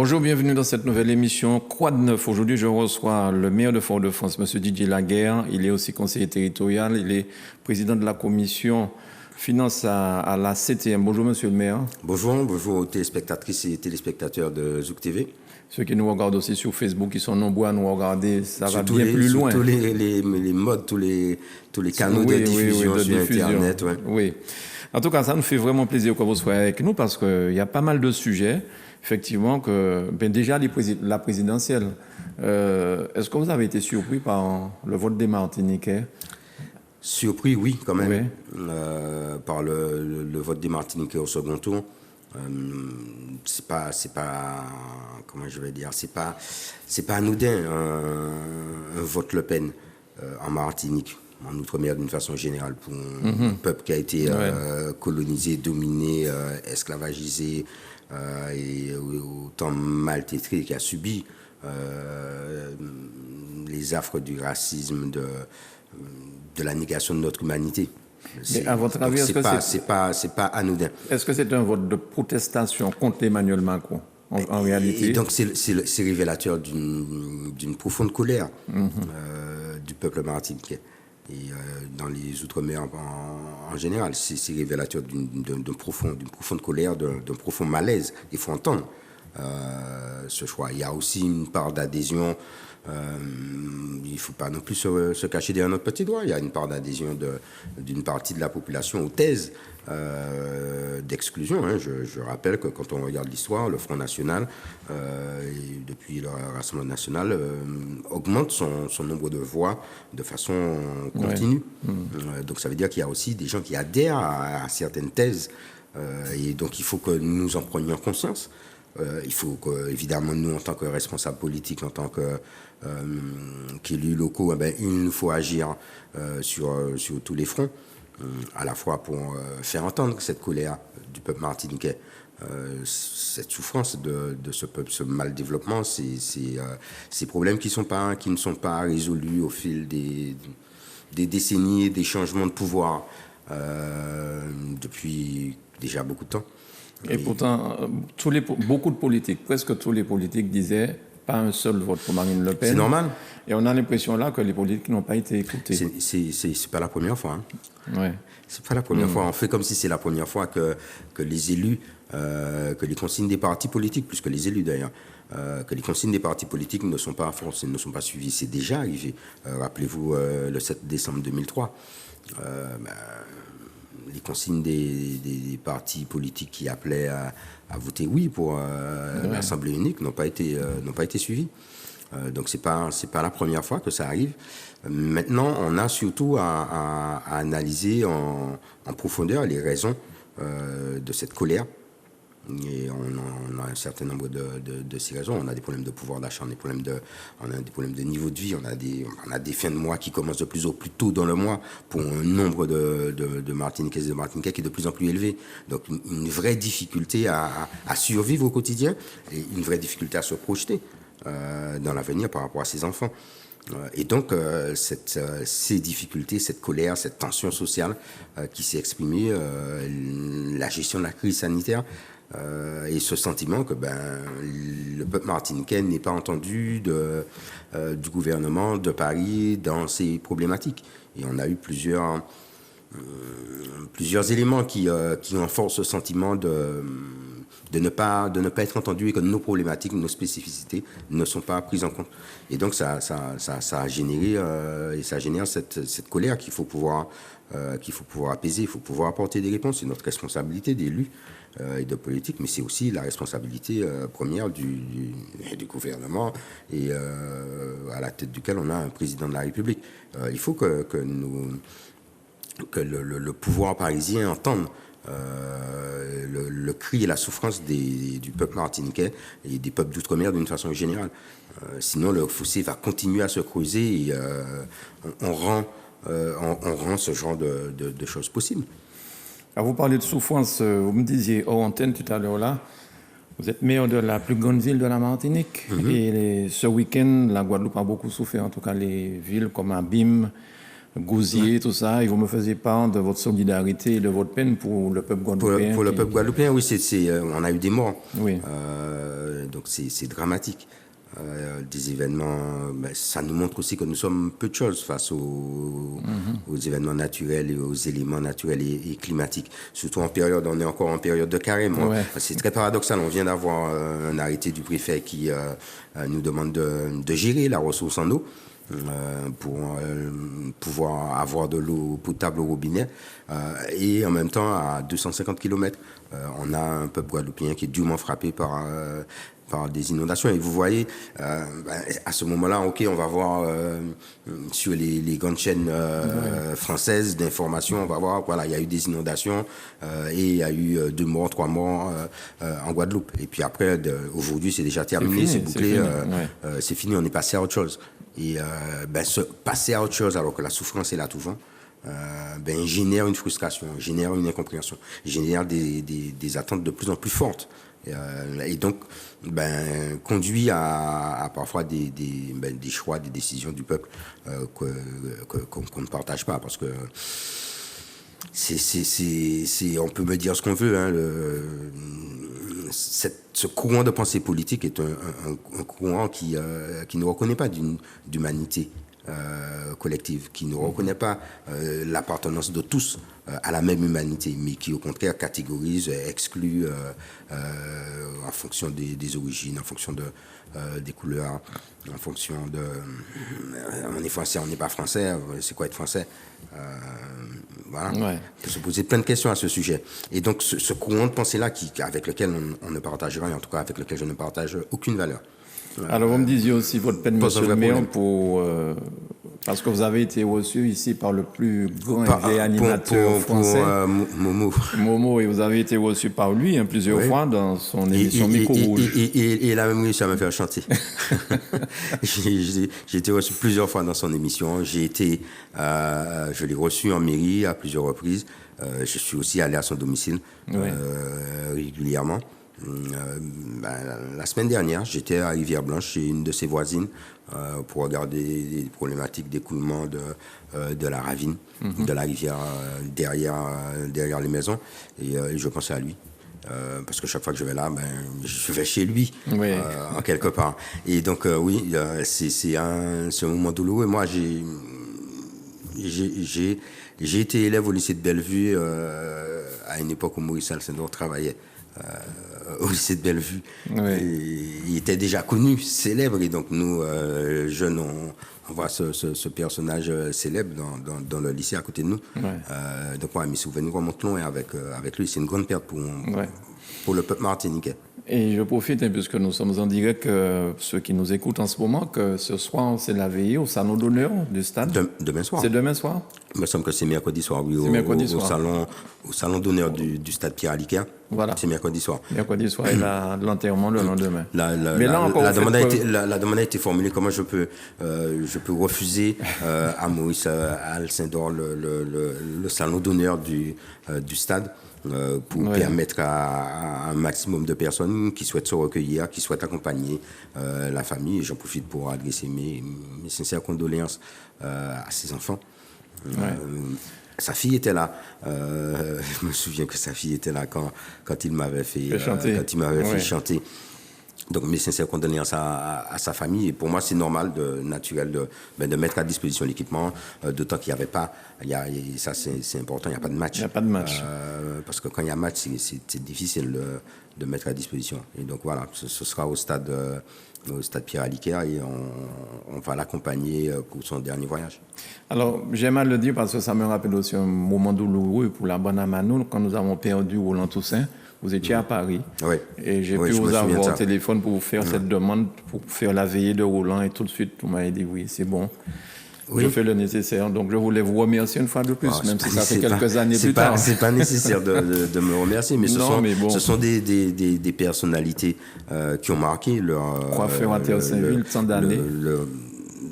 Bonjour, bienvenue dans cette nouvelle émission Quoi de neuf. Aujourd'hui, je reçois le maire de Fort-de-France, M. Didier Laguerre. Il est aussi conseiller territorial. Il est président de la commission finances à la CTM. Bonjour, monsieur le maire. Bonjour aux téléspectatrices et téléspectateurs de Zouk TV. Ceux qui nous regardent aussi sur Facebook, qui sont nombreux à nous regarder, ça va bien plus loin. Tous les modes, tous les canaux de diffusion sur Internet. Ouais. Oui. En tout cas, ça nous fait vraiment plaisir que vous soyez avec nous parce qu'il y a pas mal de sujets, effectivement, déjà la présidentielle. Est-ce que vous avez été surpris par le vote des Martiniquais? Surpris, oui, quand même, Oui. par le vote des Martiniquais au second tour. C'est pas, comment je vais dire, c'est pas anodin un vote Le Pen en Martinique, en Outre-mer d'une façon générale, pour un peuple qui a été colonisé, dominé, esclavagisé et autant maltraité, qui a subi les affres du racisme, de la négation de notre humanité. Mais à votre avis, c'est pas anodin. Est-ce que c'est un vote de protestation contre Emmanuel Macron en réalité? Et donc c'est révélateur d'une profonde colère du peuple martiniquais. Et dans les Outre-mer en général, c'est révélateur d'une profonde colère, d'un profond malaise. Il faut entendre ce choix. Il y a aussi une part d'adhésion. Il ne faut pas non plus se cacher derrière notre petit doigt. Il y a une part d'adhésion d'une partie de la population aux thèses d'exclusion. Hein. Je rappelle que quand on regarde l'histoire, le Front National, depuis le Rassemblement National, augmente son nombre de voix de façon continue. Donc ça veut dire qu'il y a aussi des gens qui adhèrent à certaines thèses. Et donc il faut que nous en prenions conscience. Il faut que, évidemment, nous, en tant que responsables politiques, en tant qu'élus locaux, il nous faut agir sur tous les fronts, à la fois pour faire entendre cette colère du peuple martiniquais, cette souffrance de ce peuple, ce mal développement, ces problèmes qui ne sont pas résolus au fil des décennies, des changements de pouvoir depuis déjà beaucoup de temps. Et pourtant, beaucoup de politiques, presque tous les politiques disaient pas un seul vote pour Marine Le Pen. C'est normal. Et on a l'impression là que les politiques n'ont pas été écoutés. C'est pas la première fois. Hein. Ouais. C'est pas la première fois. On fait comme si c'est la première fois que les élus, que les consignes des partis politiques, plus que les élus d'ailleurs, que les consignes des partis politiques ne sont pas suivies. C'est déjà arrivé. Rappelez-vous le 7 décembre 2003. Les consignes des partis politiques qui appelaient à voter oui pour l'Assemblée unique n'ont pas été suivies. Donc c'est pas la première fois que ça arrive. Maintenant, on a surtout à analyser en profondeur les raisons de cette colère. Et on a un certain nombre de ces raisons. On a des problèmes de pouvoir d'achat, on a des problèmes de niveau de vie, on a des fins de mois qui commencent de plus en plus tôt dans le mois pour un nombre de Martiniquaises et de Martiniquais qui est de plus en plus élevé. Donc une vraie difficulté à survivre au quotidien et une vraie difficulté à se projeter dans l'avenir par rapport à ses enfants. Et donc, ces difficultés, cette colère, cette tension sociale qui s'est exprimée, la gestion de la crise sanitaire, et ce sentiment que le peuple martiniquais n'est pas entendu du gouvernement de Paris dans ces problématiques. Et on a eu plusieurs éléments qui renforcent ce sentiment de ne pas être entendu et que nos problématiques, nos spécificités ne sont pas prises en compte. Et donc ça a généré et ça génère cette colère qu'il faut pouvoir apaiser, il faut pouvoir apporter des réponses. C'est notre responsabilité d'élus et de politique, mais c'est aussi la responsabilité première du gouvernement et à la tête duquel on a un président de la République. Il faut que le pouvoir parisien entende le cri et la souffrance du peuple martiniquais et des peuples d'outre-mer d'une façon générale. Sinon, le fossé va continuer à se creuser et on rend ce genre de choses possibles. Alors vous parlez de souffrance, vous me disiez hors antenne tout à l'heure là, vous êtes maire de la plus grande ville de la Martinique. Et ce week-end, la Guadeloupe a beaucoup souffert, en tout cas les villes comme Abim, Gouzier, tout ça, et vous me faisiez part de votre solidarité et de votre peine pour le peuple guadeloupéen. Pour le peuple guadeloupéen, oui, on a eu des morts. Oui. Donc c'est dramatique. Des événements, ça nous montre aussi que nous sommes peu de choses face aux événements naturels et aux éléments naturels et climatiques. Surtout on est encore en période de carême. Ouais. C'est très paradoxal. On vient d'avoir un arrêté du préfet qui nous demande de gérer la ressource en eau. Pour pouvoir avoir de l'eau potable au robinet et en même temps à 250 km on a un peuple guadeloupéen qui est durement frappé par des inondations. Et vous voyez, à ce moment-là, ok, on va voir sur les grandes chaînes françaises d'information, on va voir, voilà, il y a eu des inondations et il y a eu 2 morts, 3 morts en Guadeloupe. Et puis après, aujourd'hui, c'est déjà terminé, c'est bouclé, c'est fini, on est passé à autre chose. Et passer à autre chose alors que la souffrance est là tout le temps, génère une frustration, génère une incompréhension, génère des attentes de plus en plus fortes. Et donc, conduit à parfois des choix, des décisions du peuple qu'on ne partage pas, parce que on peut me dire ce qu'on veut, hein, ce courant de pensée politique est un courant qui ne reconnaît pas d'humanité collective, qui ne reconnaît pas l'appartenance de tous à la même humanité, mais qui au contraire catégorise, exclut en fonction des origines, en fonction des couleurs, en fonction de... on est français, on n'est pas français, c'est quoi être français? Voilà. Ouais. On peut se poser plein de questions à ce sujet. Et donc ce courant de pensée-là avec lequel on ne partagera, et en tout cas avec lequel je ne partage aucune valeur. Alors, vous me disiez aussi votre peine, monsieur le maire, parce que vous avez été reçu ici par le plus grand et vieil animateur français. Momo. Momo, et vous avez été reçu par lui plusieurs fois dans son émission Micro Rouge. Et il a même réussi à me faire chanter. J'ai été reçu plusieurs fois dans son émission. Je l'ai reçu en mairie à plusieurs reprises. Je suis aussi allé à son domicile régulièrement. La semaine dernière, j'étais à Rivière-Blanche chez une de ses voisines pour regarder les problématiques d'écoulement de la ravine, de la rivière derrière les maisons. Et je pensais à lui. Parce que chaque fois que je vais là, je vais chez lui, en quelque part. Et donc, c'est un moment douloureux. Moi, j'ai été élève au lycée de Bellevue à une époque où Maurice Alcindor travaillait. Au lycée de Bellevue. Il était déjà connu, célèbre, et donc nous, jeunes, on voit ce personnage célèbre dans le lycée à côté de nous. Donc mes souvenirs remontent loin avec lui. C'est une grande perte pour le peuple martiniquais. Et je profite, puisque nous sommes en direct, ceux qui nous écoutent en ce moment, que ce soir, c'est la veillée au salon d'honneur du stade. Demain soir. C'est demain soir? Il me semble que c'est mercredi soir, oui, au salon d'honneur du stade Pierre-Aliquer. Voilà. C'est mercredi soir. Mercredi soir et l'enterrement le lendemain. La demande a été formulée. Comment je peux refuser à Maurice Alcindor le salon d'honneur du stade pour permettre à un maximum de personnes qui souhaitent se recueillir, qui souhaitent accompagner la famille. Et j'en profite pour adresser mes sincères condoléances à ses enfants. Sa fille était là. Je me souviens que sa fille était là quand il m'avait fait chanter. Donc mes sincères condoléances à sa famille. Et pour moi, c'est normal, naturel de mettre à disposition l'équipement, d'autant qu'il n'y avait pas, ça c'est important, il n'y a pas de match. Il n'y a pas de match. Parce que quand il y a match, c'est difficile de mettre à disposition. Et donc voilà, ce sera au stade Pierre-Aliquer et on va l'accompagner pour son dernier voyage. Alors, j'aime à le dire parce que ça me rappelle aussi un moment douloureux pour la bonne Amanou, quand nous avons perdu Roland Toussaint. Vous étiez à Paris et j'ai pu vous avoir au téléphone pour vous faire cette demande, pour faire la veillée de Roland, et tout de suite, vous m'avez dit oui, c'est bon. Je fais le nécessaire. Donc, je voulais vous remercier une fois de plus, même si ça fait quelques années plus tard. C'est pas nécessaire de me remercier, mais ce sont des personnalités qui ont marqué leur... Coiffeur à Terre-Saint-Ville, tant d'années.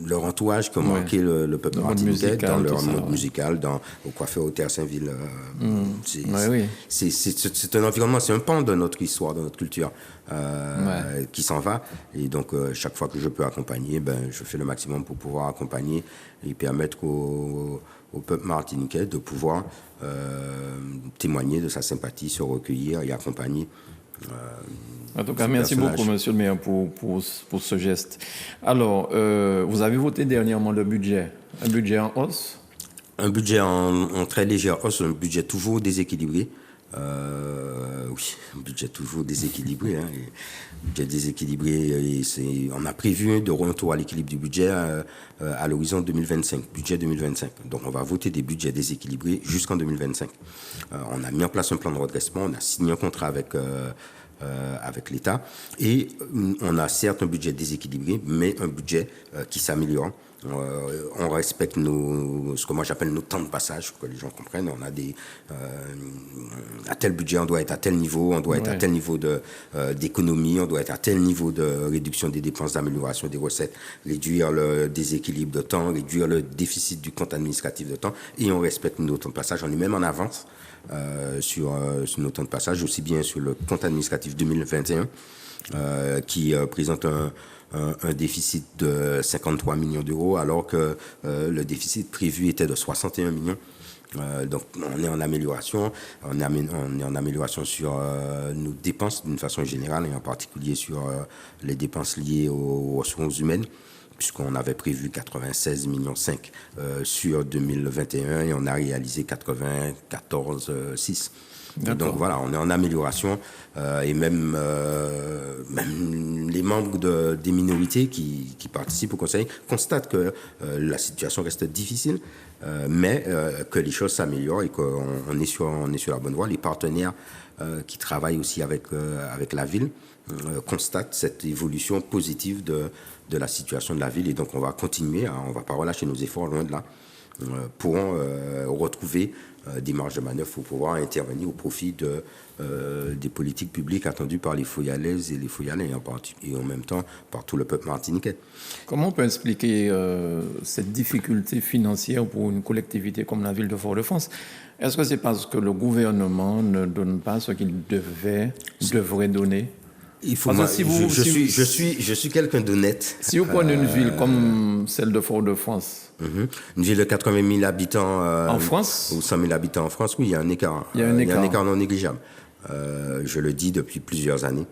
leur entourage qui ont marqué le peuple martiniquais dans leur mode musical, au coiffeur au Théâtre Saint-Ville. C'est un environnement, c'est un pan de notre histoire, de notre culture qui s'en va. Et donc, chaque fois que je peux accompagner, je fais le maximum pour pouvoir accompagner et permettre au peuple martiniquais de pouvoir témoigner de sa sympathie, se recueillir et accompagner. En tout cas, merci beaucoup, monsieur le maire, pour ce geste. Alors, vous avez voté dernièrement le budget. Un budget en hausse? Un budget en très légère hausse, un budget toujours déséquilibré. Oui, un budget toujours déséquilibré. Budget déséquilibré, on a prévu de retour à l'équilibre du budget à l'horizon 2025, budget 2025. Donc on va voter des budgets déséquilibrés jusqu'en 2025. On a mis en place un plan de redressement, on a signé un contrat avec l'État et on a certes un budget déséquilibré, mais un budget qui s'améliore. On respecte ce que moi j'appelle nos temps de passage, pour que les gens comprennent. On a à tel budget, on doit être à tel niveau, on doit être à tel niveau d'économie, on doit être à tel niveau de réduction des dépenses, d'amélioration des recettes, réduire le déséquilibre de temps, réduire le déficit du compte administratif de temps, et on respecte nos temps de passage. On est même en avance sur nos temps de passage, aussi bien sur le compte administratif 2021 qui présente un déficit de 53 millions d'euros, alors que le déficit prévu était de 61 millions. Donc on est en amélioration, on est en amélioration sur nos dépenses d'une façon générale, et en particulier sur les dépenses liées aux ressources humaines, puisqu'on avait prévu 96,5 millions sur 2021 et on a réalisé 94,6. Donc voilà, on est en amélioration et même les membres des minorités qui participent au Conseil constatent que la situation reste difficile, mais que les choses s'améliorent et qu'on est sur la bonne voie. Les partenaires qui travaillent aussi avec la ville constatent cette évolution positive de la situation de la ville, et donc on va continuer, on ne va pas relâcher nos efforts, loin de là, pour retrouver des marges de manœuvre pour pouvoir intervenir au profit des politiques publiques attendues par les Foyalaises et les Foyalais, et en même temps par tout le peuple martiniquais. Comment on peut expliquer cette difficulté financière pour une collectivité comme la ville de Fort-de-France? Est-ce que c'est parce que le gouvernement ne donne pas ce qu'il devrait donner? Je suis quelqu'un d'honnête. Si vous prenez une ville comme celle de Fort-de-France, une ville de 80 000 habitants en France, ou 100 000 habitants en France, oui, il y a un écart. Il y a un écart non négligeable. Je le dis depuis plusieurs années.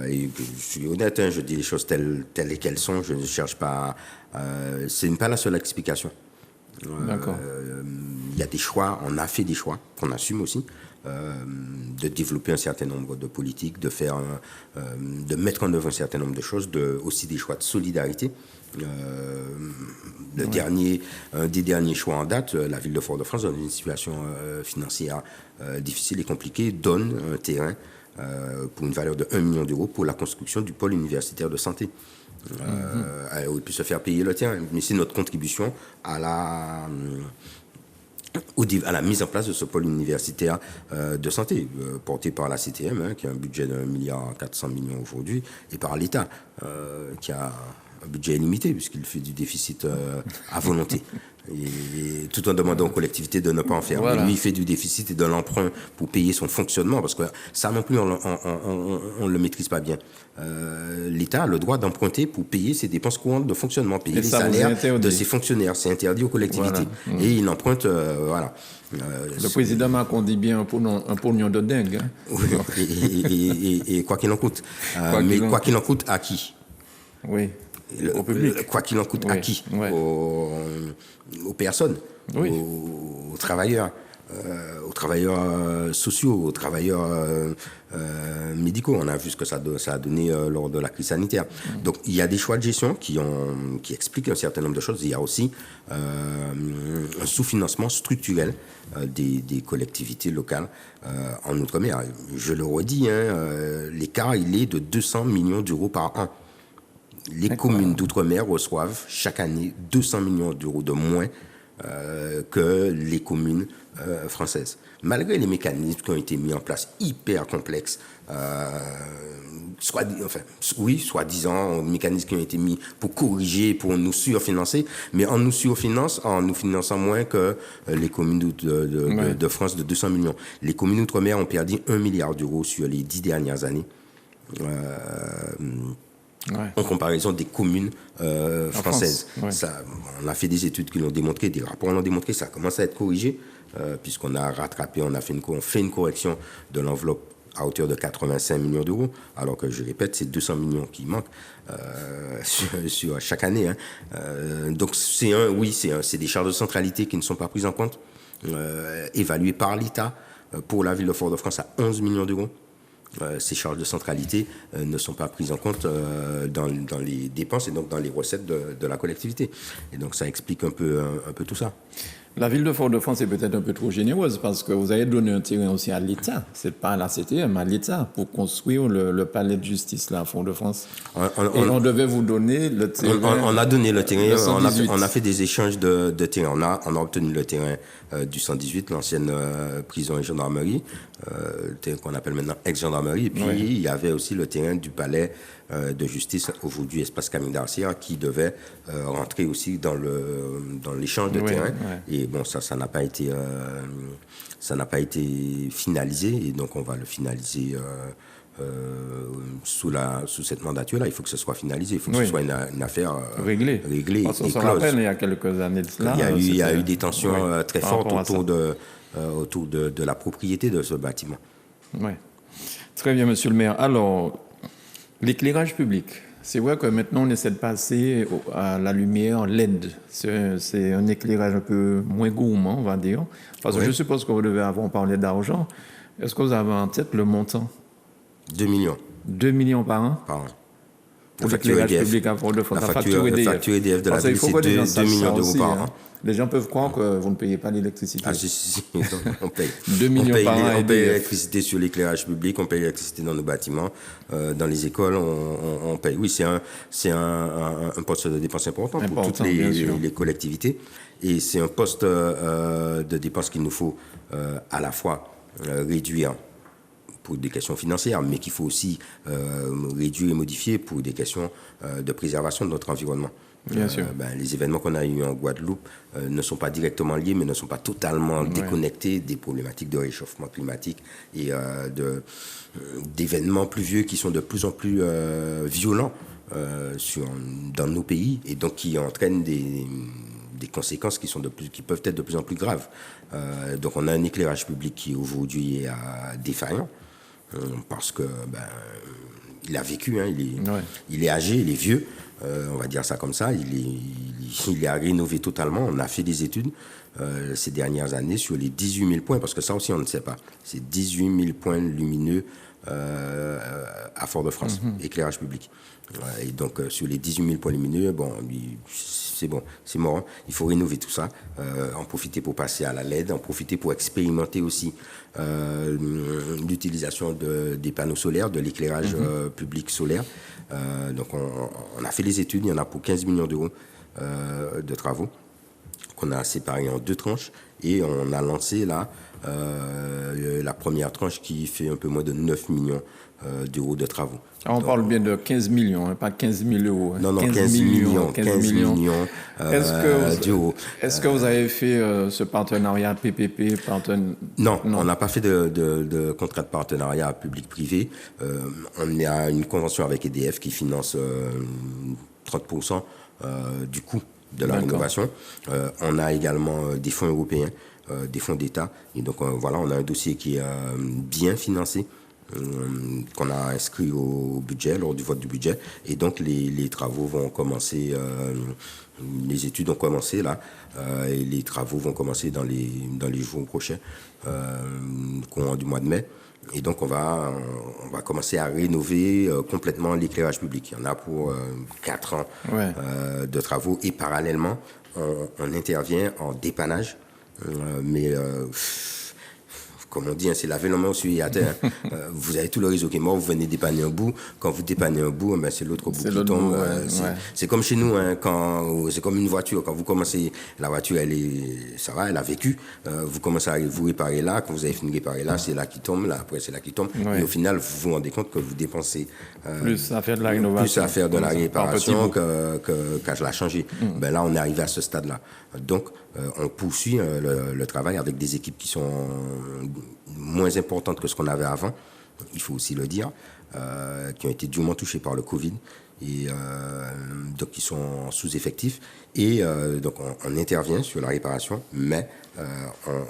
Et je suis honnête, je dis les choses telles qu'elles sont. Je ne cherche pas. Ce n'est pas la seule explication. D'accord. Il y a des choix, on a fait des choix qu'on assume aussi. De développer un certain nombre de politiques, de mettre en œuvre un certain nombre de choses, aussi des choix de solidarité. Un des derniers choix en date, la ville de Fort-de-France, dans une situation financière difficile et compliquée, donne un terrain pour une valeur de 1 million d'euros pour la construction du pôle universitaire de santé. Où il peut se faire payer le terrain. Mais c'est notre contribution à la mise en place de ce pôle universitaire de santé, porté par la CTM, qui a un budget de 1,4 milliard aujourd'hui, et par l'État, qui a un budget illimité, puisqu'il fait du déficit à volonté. Et tout en demandant aux collectivités de ne pas en faire. Voilà. Mais lui, il fait du déficit et de l'emprunt pour payer son fonctionnement, parce que ça non plus, on ne le maîtrise pas bien. L'État a le droit d'emprunter pour payer ses dépenses courantes de fonctionnement, payer les salaires de ses fonctionnaires. C'est interdit aux collectivités. Voilà. Et il emprunte, voilà. Le président Macron dit bien un pognon de dingue. Hein. Oui, et quoi qu'il en coûte. Quoi qu'il en coûte, à qui? Oui. Au public. Quoi qu'il en coûte, à qui? Aux personnes, aux travailleurs, sociaux, aux travailleurs médicaux. On a vu ce que ça a donné lors de la crise sanitaire. Donc il y a des choix de gestion qui expliquent un certain nombre de choses. Il y a aussi un sous-financement structurel des collectivités locales en Outre-mer. Je le redis, l'écart il est de 200 millions d'euros par an. Les communes d'outre-mer reçoivent chaque année 200 millions d'euros de moins que les communes françaises. Malgré les mécanismes qui ont été mis en place, hyper complexes, soi-disant, mécanismes qui ont été mis pour corriger, pour nous surfinancer, mais en nous finançant moins que les communes de France de 200 millions. Les communes d'outre-mer ont perdu 1 milliard d'euros sur les 10 dernières années. En comparaison des communes françaises. Ça, on a fait des études qui l'ont démontré, des rapports l'ont démontré, ça commence à être corrigé, puisqu'on a rattrapé, on fait une correction de l'enveloppe à hauteur de 85 millions d'euros, alors que, je répète, c'est 200 millions qui manquent sur chaque année. Donc, c'est des charges de centralité qui ne sont pas prises en compte, évaluées par l'État pour la ville de Fort-de-France à 11 millions d'euros. Ces charges de centralité ne sont pas prises en compte dans les dépenses et donc dans les recettes de la collectivité. Et donc, ça explique un peu tout ça. La ville de Fort-de-France est peut-être un peu trop généreuse parce que vous avez donné un terrain aussi à l'État, c'est pas à la CTM, à l'État, pour construire le palais de justice là à Fort-de-France. On devait vous donner le terrain. On a donné le terrain, on a fait des échanges de terrain. On a obtenu le terrain du 118, l'ancienne prison et gendarmerie, le terrain qu'on appelle maintenant ex-gendarmerie. Et puis, il y avait aussi le terrain du palais de justice, aujourd'hui espace Camille d'Arcière, qui devait rentrer aussi dans l'échange de terrain. Et bon, ça n'a pas été finalisé, et donc on va le finaliser sous cette mandature-là. Il faut que ce soit finalisé, il faut que ce soit une affaire réglée. On se rappelle, il y a quelques années de cela. Il y a eu des tensions très fortes autour de la propriété de ce bâtiment. Oui. Très bien, monsieur le maire. Alors, l'éclairage public. C'est vrai que maintenant, on essaie de passer à la lumière LED. C'est un éclairage un peu moins gourmand, on va dire. Parce que je suppose que vous devez avoir parlé d'argent. Est-ce que vous avez en tête le montant? 2 millions. 2 millions par an? Par an. Pour l'éclairage public à Fort-de-France. La facture EDF de la ville, c'est 2 millions d'euros par an. Les gens peuvent croire que vous ne payez pas l'électricité. Ah, si, on paye. 2 millions par an. On paye l'électricité sur l'éclairage public, on paye l'électricité dans nos bâtiments, dans les écoles, on paye. Oui, c'est un poste de dépense important pour toutes les collectivités. Et c'est un poste de dépense qu'il nous faut à la fois réduire pour des questions financières, mais qu'il faut aussi réduire et modifier pour des questions de préservation de notre environnement. Bien sûr. Les événements qu'on a eus en Guadeloupe ne sont pas directement liés, mais ne sont pas totalement déconnectés des problématiques de réchauffement climatique et d'événements pluvieux qui sont de plus en plus violents dans nos pays, et donc qui entraînent des conséquences qui peuvent être de plus en plus graves. Donc on a un éclairage public qui aujourd'hui est défaillant, parce que il a vécu, il est âgé, il est vieux, on va dire ça comme ça, il est à rénover totalement. On a fait des études ces dernières années sur les 18 000 points, parce que ça aussi on ne sait pas. C'est 18 000 points lumineux à Fort-de-France, éclairage public. Et donc sur les 18 000 points lumineux, c'est mort. Hein. Il faut rénover tout ça, en profiter pour passer à la LED, en profiter pour expérimenter aussi l'utilisation des panneaux solaires, de l'éclairage public solaire. Donc on a fait les études, il y en a pour 15 millions d'euros de travaux qu'on a séparés en 2 tranches, et on a lancé là la première tranche qui fait un peu moins de 9 millions d'euros de travaux. Alors on parle bien de 15 millions, pas 15 000 euros. Non, 15 millions d'euros. Est-ce que vous avez fait ce partenariat PPP Non, on n'a pas fait de contrat de partenariat public-privé. On a une convention avec EDF qui finance 30% du coût de la rénovation. On a également des fonds européens, des fonds d'État. Et donc on a un dossier qui est bien financé, qu'on a inscrit au budget, lors du vote du budget. Et donc les travaux vont commencer, les études ont commencé là, et les travaux vont commencer dans les jours prochains, courant du mois de mai. Et donc on va commencer à rénover complètement l'éclairage public. Il y en a pour 4 ans de travaux, et parallèlement on intervient en dépannage, mais comme on dit, hein, c'est laver la main au suivi à terre. Vous avez tout le réseau qui est mort, vous venez dépanner un bout. Quand vous dépannez un bout, ben, c'est l'autre bout qui tombe. C'est comme chez nous, hein, c'est comme une voiture. Quand vous commencez, la voiture, ça va, elle a vécu. Vous commencez à vous réparer là. Quand vous avez fini de réparer là, c'est là qui tombe. Là, après, c'est là qui tombe. Et au final, vous vous rendez compte que vous dépensez plus à faire de la rénovation. Plus à faire de la réparation qu'à la changer. Ben là, on est arrivé à ce stade-là. Donc, on poursuit le travail avec des équipes qui sont moins importantes que ce qu'on avait avant, il faut aussi le dire, qui ont été durement touchées par le Covid, et donc qui sont en sous-effectif. Et donc, on intervient sur la réparation, mais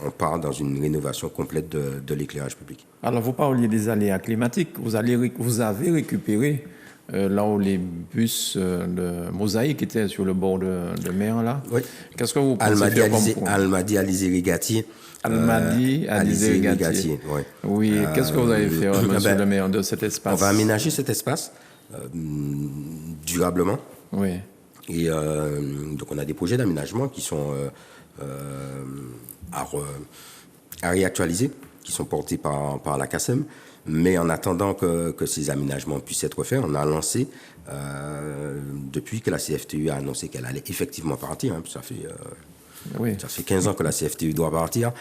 on part dans une rénovation complète de l'éclairage public. Alors, vous parliez des aléas climatiques. Vous avez récupéré là où les bus de Mosaïque étaient sur le bord de mer, là. Oui. Qu'est-ce que vous pensez faire comme... Almadi, Alizé-Gatier. Alizé-Gatier. Oui. Oui. Qu'est-ce que vous allez faire, monsieur le maire, de cet espace? On va aménager cet espace durablement. Oui. Et donc, on a des projets d'aménagement qui sont à réactualiser, qui sont portés par la CACEM. Mais en attendant que ces aménagements puissent être faits, on a lancé, depuis que la CFTU a annoncé qu'elle allait effectivement partir, hein, ça fait 15 ans que la CFTU doit partir,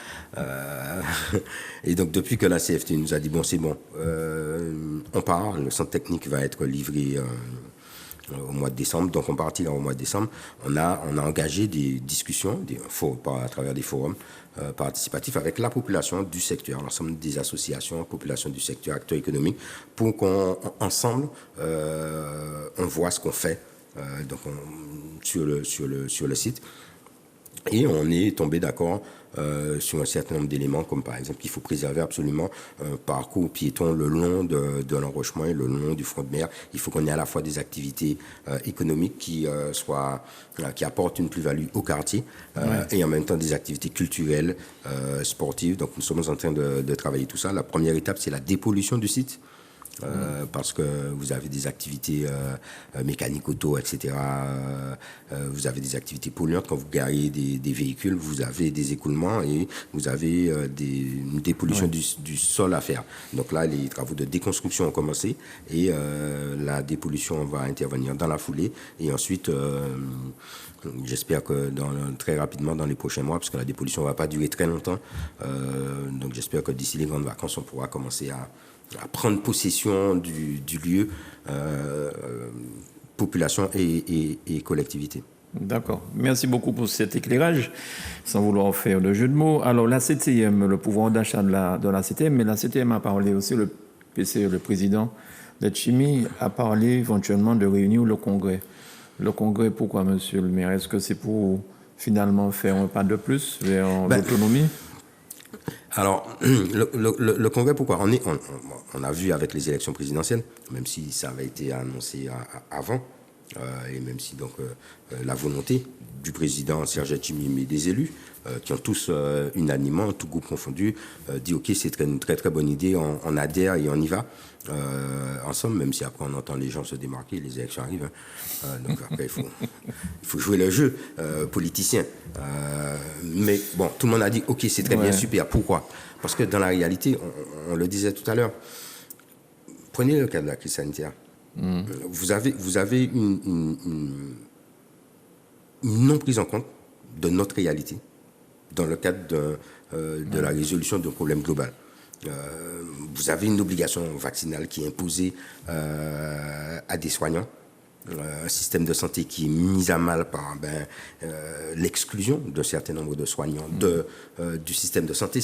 et donc depuis que la CFTU nous a dit, bon, c'est bon, on part, le centre technique va être livré au mois de décembre, donc on partira au mois de décembre. On a engagé des discussions à travers des forums participatifs avec la population du secteur, l'ensemble des associations, population du secteur, acteurs économiques, pour qu'ensemble on voit ce qu'on fait sur le site. Et on est tombé d'accord sur un certain nombre d'éléments, comme par exemple qu'il faut préserver absolument un parcours piéton le long de l'enrochement et le long du front de mer. Il faut qu'on ait à la fois des activités économiques qui apportent une plus-value au quartier, et en même temps des activités culturelles, sportives. Donc nous sommes en train de travailler tout ça. La première étape, c'est la dépollution du site. Parce que vous avez des activités mécaniques auto, etc. Vous avez des activités polluantes. Quand vous garez des véhicules, vous avez des écoulements et vous avez une dépollution du sol à faire. Donc là, les travaux de déconstruction ont commencé et la dépollution va intervenir dans la foulée. Et ensuite, j'espère que très rapidement, dans les prochains mois, parce que la dépollution ne va pas durer très longtemps, donc j'espère que d'ici les grandes vacances, on pourra commencer à prendre possession du lieu, population et collectivité. D'accord. Merci beaucoup pour cet éclairage, sans vouloir faire de jeu de mots. Alors, la CTM, le pouvoir d'achat de la CTM, mais la CTM a parlé aussi, le PCE, le président de Chimie, a parlé éventuellement de réunir le Congrès. Le Congrès, pourquoi, monsieur le maire? Est-ce que c'est pour finalement faire un pas de plus vers l'autonomie? Alors, le Congrès, pourquoi? On a vu avec les élections présidentielles, même si ça avait été annoncé avant, et même si donc la volonté du président Serge Letchimy, mais des élus, qui ont tous unanimement, tout groupe confondu, dit ok, c'est une très très bonne idée, on adhère et on y va ensemble, même si après on entend les gens se démarquer, les élections arrivent, hein. Donc après il faut jouer le jeu politicien. Mais bon, tout le monde a dit ok, c'est très bien, super. Pourquoi? Parce que dans la réalité, on le disait tout à l'heure, prenez le cas de la crise sanitaire. Vous avez une non prise en compte de notre réalité dans le cadre de la résolution d'un problème global. Vous avez une obligation vaccinale qui est imposée à des soignants, un système de santé qui est mis à mal par l'exclusion d'un certain nombre de soignants du système de santé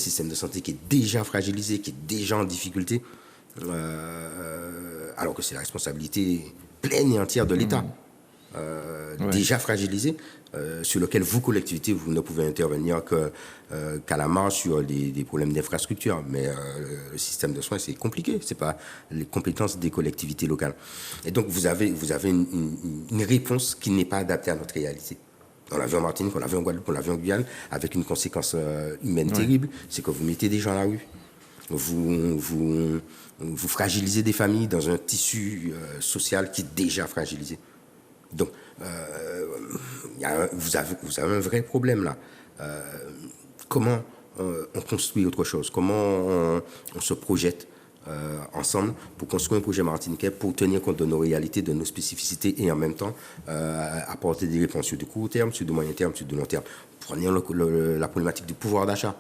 qui est déjà fragilisé, qui est déjà en difficulté, alors que c'est la responsabilité pleine et entière de l'État, déjà fragilisé, sur lequel vous, collectivités, vous ne pouvez intervenir qu'à la marge sur des problèmes d'infrastructure. Mais le système de soins, c'est compliqué. Ce n'est pas les compétences des collectivités locales. Et donc, vous avez une réponse qui n'est pas adaptée à notre réalité. On l'a vu en Martinique, on l'a vu en Guadeloupe, on l'a vu en Guyane, avec une conséquence humaine terrible, c'est que vous mettez des gens à la rue. Vous fragilisez des familles dans un tissu social qui est déjà fragilisé. Donc, vous avez un vrai problème là. Comment on construit autre chose, comment on se projette ensemble pour construire un projet martiniquais, pour tenir compte de nos réalités, de nos spécificités et en même temps apporter des réponses sur du court terme, sur du moyen terme, sur du long terme. Prenons la problématique du pouvoir d'achat.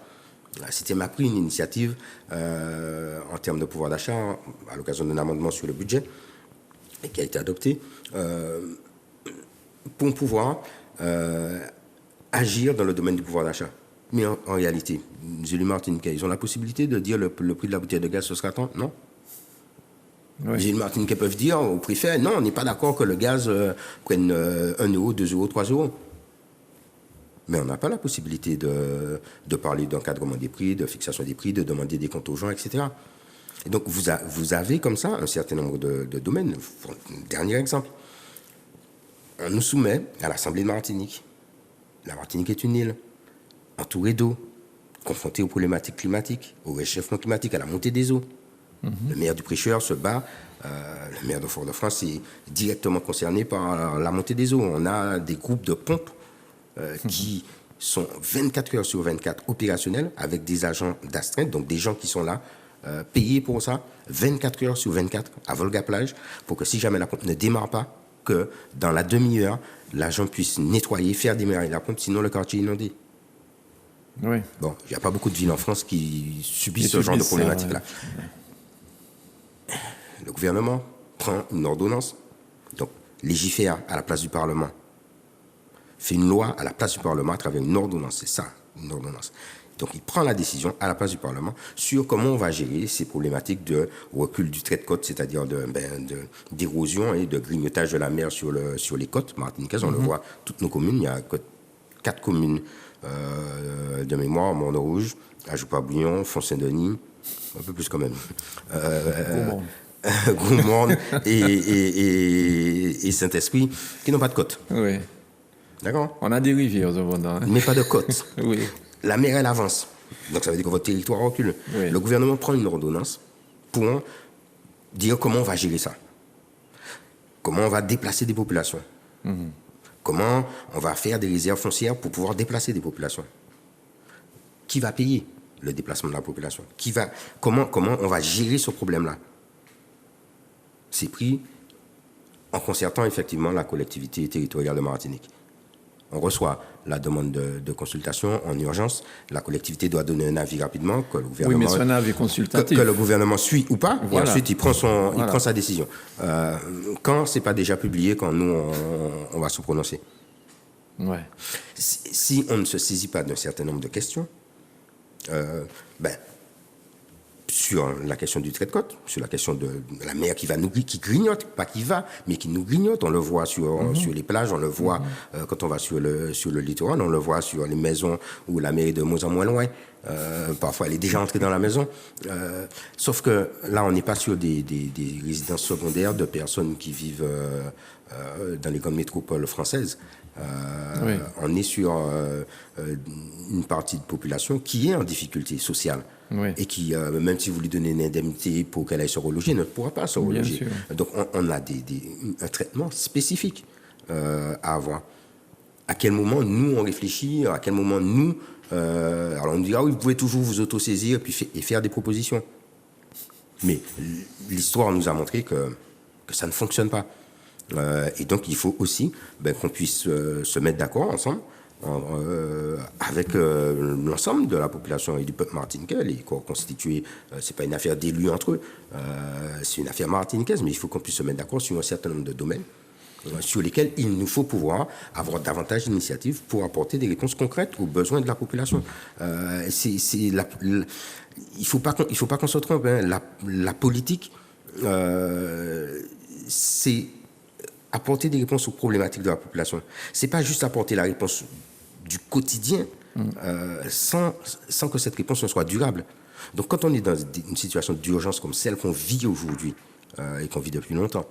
La CITEM a pris une initiative en termes de pouvoir d'achat à l'occasion d'un amendement sur le budget et qui a été adopté pour pouvoir agir dans le domaine du pouvoir d'achat. Mais en réalité, les élus martiniquais, ils ont la possibilité de dire le prix de la bouteille de gaz, ce sera tant? Non. Oui. Les élus martiniquais peuvent dire au préfet, non, on n'est pas d'accord que le gaz prenne 1 euro, 2 euros, 3 euros. Mais on n'a pas la possibilité de parler d'encadrement des prix, de fixation des prix, de demander des comptes aux gens, etc. Et donc, vous avez comme ça un certain nombre de domaines. Dernier exemple. On nous soumet à l'Assemblée de Martinique. La Martinique est une île, entourée d'eau, confrontée aux problématiques climatiques, au réchauffement climatique, à la montée des eaux. Le maire du Prêcheur se bat. Le maire de Fort-de-France est directement concerné par la montée des eaux. On a des groupes de pompes qui sont 24 heures sur 24 opérationnels avec des agents d'astreinte, donc des gens qui sont là, payés pour ça, 24 heures sur 24 à Volga-Plage, pour que si jamais la pompe ne démarre pas, que dans la demi-heure, l'agent puisse nettoyer, faire démarrer la pompe, sinon le quartier est inondé. Oui. Bon, il n'y a pas beaucoup de villes en France qui subissent ce genre de problématique-là. Le gouvernement prend une ordonnance, donc légifère à la place du Parlement, fait une loi à la place du Parlement à travers une ordonnance, c'est ça, une ordonnance. Donc il prend la décision à la place du Parlement sur comment on va gérer ces problématiques de recul du trait de côte, c'est-à-dire d'érosion et de grignotage de la mer sur les côtes martiniquaises. On le voit, toutes nos communes, il y a 4 communes de mémoire, Mont-Rouge, Ajoupa-Bouillon, Font-Saint-Denis, un peu plus quand même. Goumonde et Saint-Esprit, qui n'ont pas de côte. Oui. D'accord? On a des rivières, cependant. Mais pas de côte. Oui. La mer, elle avance. Donc ça veut dire que votre territoire recule. Oui. Le gouvernement prend une ordonnance pour dire comment on va gérer ça. Comment on va déplacer des populations. Comment on va faire des réserves foncières pour pouvoir déplacer des populations. Qui va payer le déplacement de la population? Comment on va gérer ce problème-là? C'est pris en concertant effectivement la collectivité territoriale de Martinique. On reçoit la demande de consultation en urgence. La collectivité doit donner un avis rapidement que le gouvernement, oui, mais c'est un avis consultatif. Que le gouvernement suit ou pas. Voilà. Et ensuite, il prend sa décision. Quand c'est pas déjà publié, quand nous, on va se prononcer. Ouais. Si on ne se saisit pas d'un certain nombre de questions, sur la question du trait de côte, sur la question de la mer qui grignote, pas qui va, mais qui nous grignote. On le voit sur les plages, on le voit quand on va sur le littoral, on le voit sur les maisons où la mer est de moins en moins loin. Parfois, elle est déjà entrée dans la maison. Sauf que là, on n'est pas sur des résidences secondaires de personnes qui vivent dans les grandes métropoles françaises. Oui. On est sur une partie de population qui est en difficulté sociale. Oui. Et qui, même si vous lui donnez une indemnité pour qu'elle aille se reloger, ne pourra pas se reloger. Donc on a un traitement spécifique à avoir. À quel moment nous on réfléchit, à quel moment nous... alors on nous dit, oui, vous pouvez toujours vous autosaisir et faire des propositions. Mais l'histoire nous a montré que ça ne fonctionne pas. Et donc il faut aussi qu'on puisse se mettre d'accord ensemble avec l'ensemble de la population et du peuple martiniquais. Les corps constitués, c'est pas une affaire d'élus entre eux, c'est une affaire martiniquaise, mais il faut qu'on puisse se mettre d'accord sur un certain nombre de domaines sur lesquels il nous faut pouvoir avoir davantage d'initiatives pour apporter des réponses concrètes aux besoins de la population. Il faut pas qu'on se trompe. La politique, c'est apporter des réponses aux problématiques de la population. C'est pas juste apporter la réponse du quotidien sans que cette réponse ne soit durable. Donc quand on est dans une situation d'urgence comme celle qu'on vit aujourd'hui et qu'on vit depuis longtemps,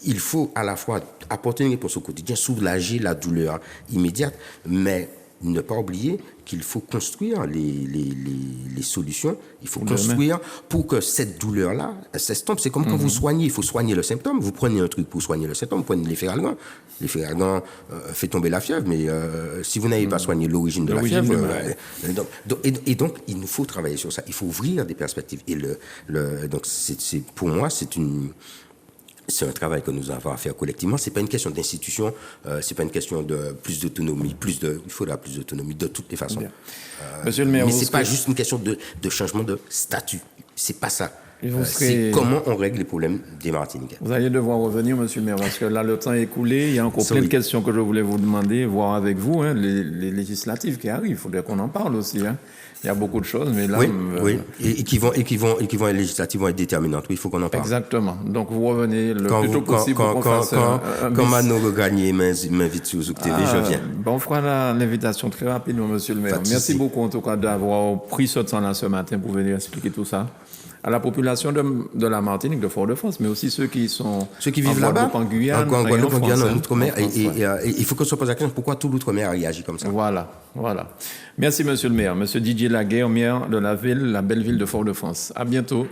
il faut à la fois apporter une réponse au quotidien, soulager la douleur immédiate, mais ne pas oublier qu'il faut construire les solutions, il faut construire pour que cette douleur-là s'estompe. C'est comme quand vous soignez, il faut soigner le symptôme. Vous prenez un truc pour soigner le symptôme, vous prenez l'efferalgan. L'efferalgan fait tomber la fièvre, mais si vous n'avez pas soigné l'origine de la fièvre... donc, il nous faut travailler sur ça. Il faut ouvrir des perspectives. Et donc, pour moi, c'est un travail que nous avons à faire collectivement. C'est pas une question d'institution, c'est pas une question de plus d'autonomie, il faudra plus d'autonomie de toutes les façons. Monsieur le maire, mais c'est pas juste une question de changement de statut. C'est pas ça. C'est comment on règle les problèmes des Martiniquais. Vous allez devoir revenir, monsieur le maire, parce que là, le temps est écoulé. Il y a encore plein de questions que je voulais vous demander, voir avec vous, les législatives qui arrivent. Il faudrait qu'on en parle aussi. Il y a beaucoup de choses, mais là... Oui. Et qui vont les législatives vont être déterminantes. Oui, il faut qu'on en parle. Exactement. Donc, vous revenez le plus tôt possible pour qu'on fasse quand Mano Regagné m'invite sur Zouk TV, je viens. On fera l'invitation très rapidement, monsieur le maire. Merci beaucoup, en tout cas, d'avoir pris ce temps-là ce matin pour venir expliquer tout ça à la population de la Martinique, de Fort-de-France, mais aussi ceux qui vivent là-bas, en Guyane, en Outre-mer. Et il faut qu'on se pose la question pourquoi tout l'Outre-mer a réagi comme ça. Voilà. Merci, monsieur le maire. Monsieur Didier Laguerre, maire de la belle ville de Fort-de-France. À bientôt.